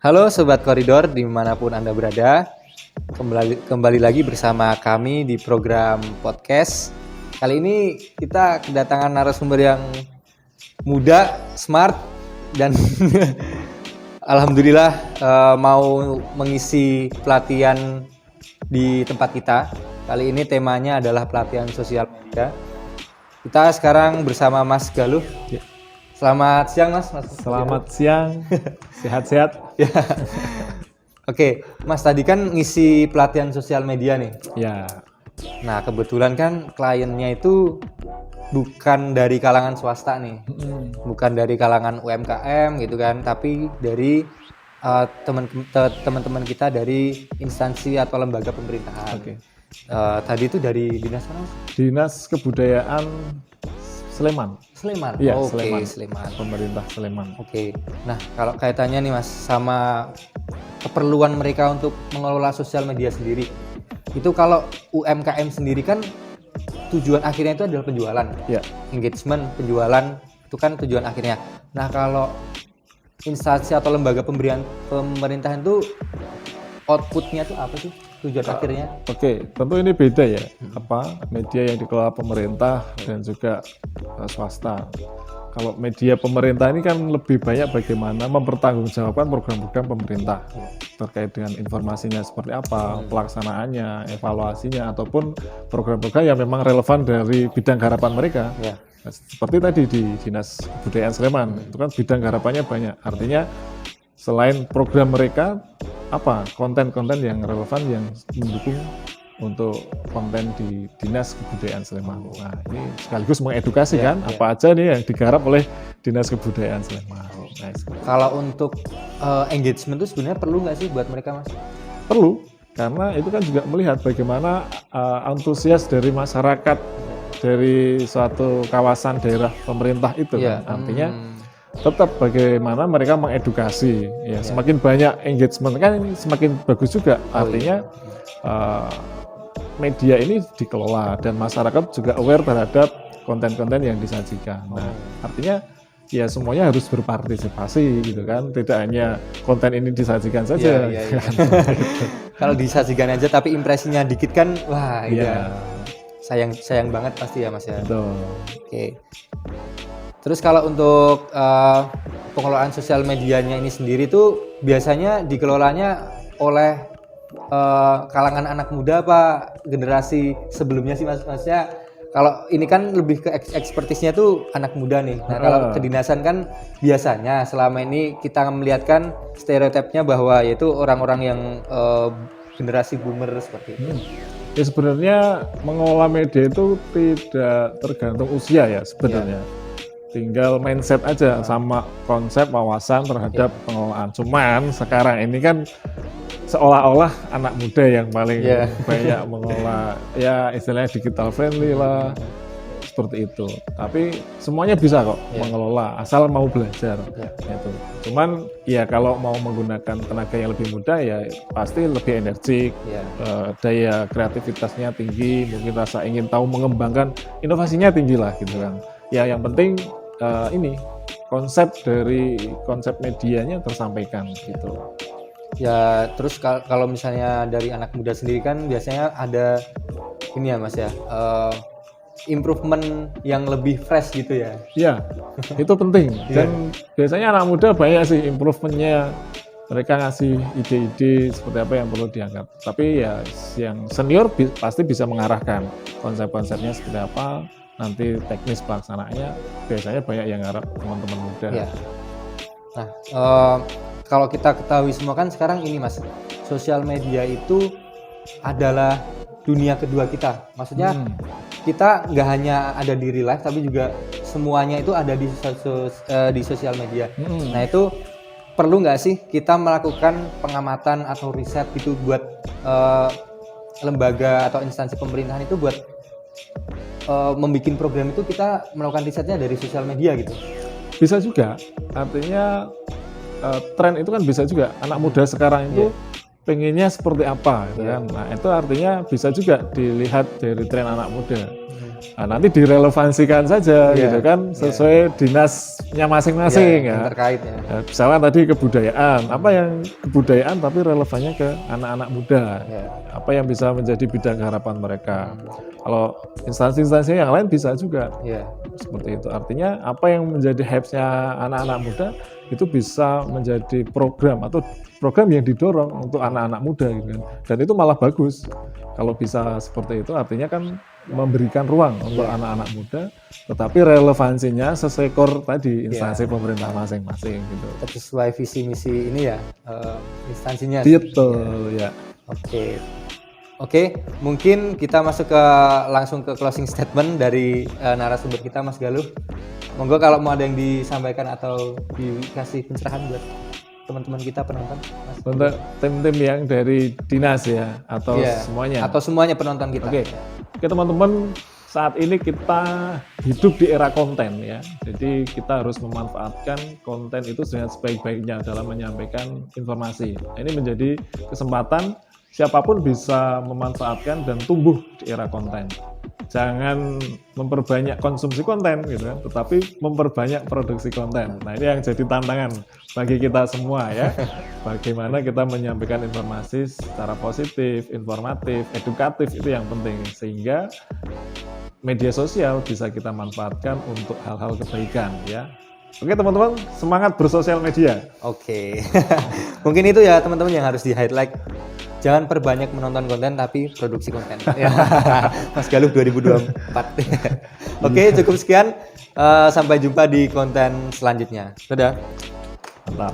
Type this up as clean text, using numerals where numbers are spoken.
Halo Sobat Koridor dimanapun Anda berada, kembali lagi bersama kami di program podcast. Kali ini kita kedatangan narasumber yang muda, smart, dan alhamdulillah mau mengisi pelatihan di tempat kita. Kali ini temanya adalah pelatihan sosial media. Kita sekarang bersama Mas Galuh. Ya. Selamat siang Mas. Selamat siang, sehat-sehat. Ya. Oke, Mas tadi kan ngisi pelatihan sosial media nih. Ya, Nah, kebetulan kan kliennya itu bukan dari kalangan swasta nih. Bukan dari kalangan UMKM gitu kan, tapi dari teman-teman kita dari instansi atau lembaga pemerintahan. Oke. Tadi itu dari dinas mana? Mas? Dinas Kebudayaan Sleman. Sleman. Iya, Oke, Sleman. Sleman. Pemerintah Sleman. Oke. Nah, kalau kaitannya nih Mas sama keperluan mereka untuk mengelola sosial media sendiri. Itu kalau UMKM sendiri kan tujuan akhirnya itu adalah penjualan. Ya, Engagement, penjualan itu kan tujuan akhirnya. Nah, kalau instansi atau lembaga pemerintahan itu outputnya itu apa sih? Tujuan akhirnya? oke. Tentu ini beda ya. Media yang dikelola pemerintah dan juga swasta. Kalau media pemerintah ini kan lebih banyak bagaimana mempertanggungjawabkan program-program pemerintah terkait dengan informasinya seperti apa, pelaksanaannya, evaluasinya, ataupun program-program yang memang relevan dari bidang garapan mereka. Ya. Nah, seperti tadi di Dinas Kebudayaan Sleman, itu kan bidang garapannya banyak. Artinya selain program mereka, konten-konten yang relevan yang mendukung untuk konten di Dinas Kebudayaan Sleman. Nah, ini sekaligus mengedukasi kan apa aja nih yang digarap oleh Dinas Kebudayaan Sleman. Nah, Kalau untuk engagement itu sebenarnya perlu nggak sih buat mereka, Mas? perlu, karena itu kan juga melihat bagaimana antusias dari masyarakat dari suatu kawasan daerah pemerintah itu kan. Artinya tetap bagaimana mereka mengedukasi. Ya, semakin banyak engagement kan semakin bagus juga. Artinya media ini dikelola dan masyarakat juga aware terhadap konten-konten yang disajikan. Nah, artinya ya semuanya harus berpartisipasi gitu kan, tidak hanya konten ini disajikan saja. Iya. Kalau disajikan aja tapi impresinya dikit kan, wah iya. Sayang banget pasti ya Mas ya. Betul. Oke. Terus kalau untuk pengelolaan sosial medianya ini sendiri tuh biasanya dikelolanya oleh kalangan anak muda apa generasi sebelumnya sih Mas? Maksudnya kalau ini kan lebih ke ekspertisnya tuh anak muda nih. Nah, kalau kedinasan kan biasanya selama ini kita melihatkan stereotipnya bahwa yaitu orang-orang yang generasi boomer seperti itu. Ya sebenarnya mengelola media itu tidak tergantung usia ya sebenarnya. Tinggal mindset aja sama konsep wawasan terhadap pengelolaan. Cuman sekarang ini kan seolah-olah anak muda yang paling banyak mengelola, ya istilahnya digital friendly lah, seperti itu. Tapi semuanya bisa kok mengelola, asal mau belajar. Gitu. Cuman ya kalau mau menggunakan tenaga yang lebih muda ya pasti lebih energik, daya kreativitasnya tinggi, mungkin rasa ingin tahu mengembangkan inovasinya tinggi lah gitu kan. Ya yang penting ini konsep medianya tersampaikan gitu. Ya terus kalau misalnya dari anak muda sendiri kan biasanya ada ini ya Mas ya, improvement yang lebih fresh gitu ya. Iya, itu penting. Dan biasanya anak muda banyak sih improvementnya. Mereka ngasih ide-ide seperti apa yang perlu diangkat. Tapi ya yang senior pasti bisa mengarahkan konsep-konsepnya seperti apa. Nanti teknis pelaksanaannya biasanya banyak yang ngarap teman-teman muda. Ya. Nah, kalau kita ketahui semua kan sekarang ini Mas, sosial media itu adalah dunia kedua kita. Maksudnya kita nggak hanya ada di real life tapi juga semuanya itu ada di sosial media. Nah itu perlu nggak sih kita melakukan pengamatan atau riset gitu buat lembaga atau instansi pemerintahan itu buat membuat program itu kita melakukan risetnya dari sosial media gitu? Bisa juga, artinya tren itu kan bisa juga anak muda sekarang itu pengennya seperti apa gitu kan. Nah itu artinya bisa juga dilihat dari tren anak muda. Nah, nanti direlevansikan saja Iya, gitu kan sesuai dinasnya masing-masing yang ya. terkait ya. Ya, misalnya tadi kebudayaan, apa yang kebudayaan tapi relevannya ke anak-anak muda, Ya. apa yang bisa menjadi bidang harapan mereka. Kalau instansi-instansi yang lain bisa juga Ya. seperti itu. Artinya apa yang menjadi hype-nya anak-anak muda itu bisa menjadi program atau program yang didorong untuk anak-anak muda gitu kan. Dan itu malah bagus kalau bisa seperti itu, artinya kan memberikan ruang untuk anak-anak muda, tetapi relevansinya sesuai core tadi instansi pemerintah masing-masing gitu. Sesuai visi misi ini ya instansinya. Betul ya. Oke, mungkin kita masuk ke langsung ke closing statement dari narasumber kita Mas Galuh. Monggo kalau mau ada yang disampaikan atau dikasih pencerahan buat teman-teman kita penonton, Mas. Untuk tim-tim yang dari dinas ya atau semuanya. Atau semuanya penonton kita. Oke, teman-teman, saat ini kita hidup di era konten ya. Jadi kita harus memanfaatkan konten itu dengan sebaik-baiknya dalam menyampaikan informasi. Ini menjadi kesempatan siapapun bisa memanfaatkan dan tumbuh di era konten. Jangan memperbanyak konsumsi konten gitu kan, tetapi memperbanyak produksi konten. Nah, ini yang jadi tantangan bagi kita semua ya. Bagaimana kita menyampaikan informasi secara positif, informatif, edukatif, itu yang penting. Sehingga media sosial bisa kita manfaatkan untuk hal-hal kebaikan ya. Oke teman-teman, semangat bersosial media. Oke. Mungkin itu ya teman-teman yang harus di-highlight. Jangan perbanyak menonton konten tapi produksi konten. Mas Galuh 2024. Oke, cukup sekian. Sampai jumpa di konten selanjutnya. Dadah. Mantap.